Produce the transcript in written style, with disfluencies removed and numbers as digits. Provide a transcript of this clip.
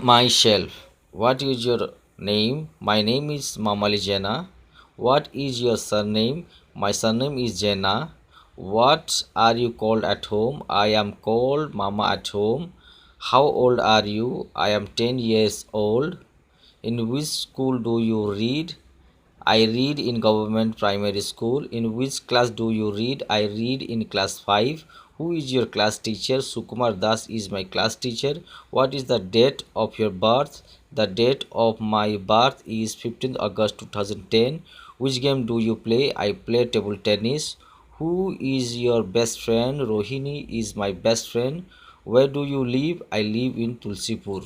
Myself. What is your name? My name is Mamali Jena. What is your surname? My surname is Jena. What are you called at home? I am called Mama at home. How old are you? I am 10 years old. In which school do you read? I read in government primary school. In which class do you read? I read in class 5. Who is your class teacher? Sukumar Das is my class teacher. What is the date of your birth? The date of my birth is 15th August 2010. Which game do you play? I play table tennis. Who is your best friend? Rohini is my best friend. Where do you live? I live in Tulsipur.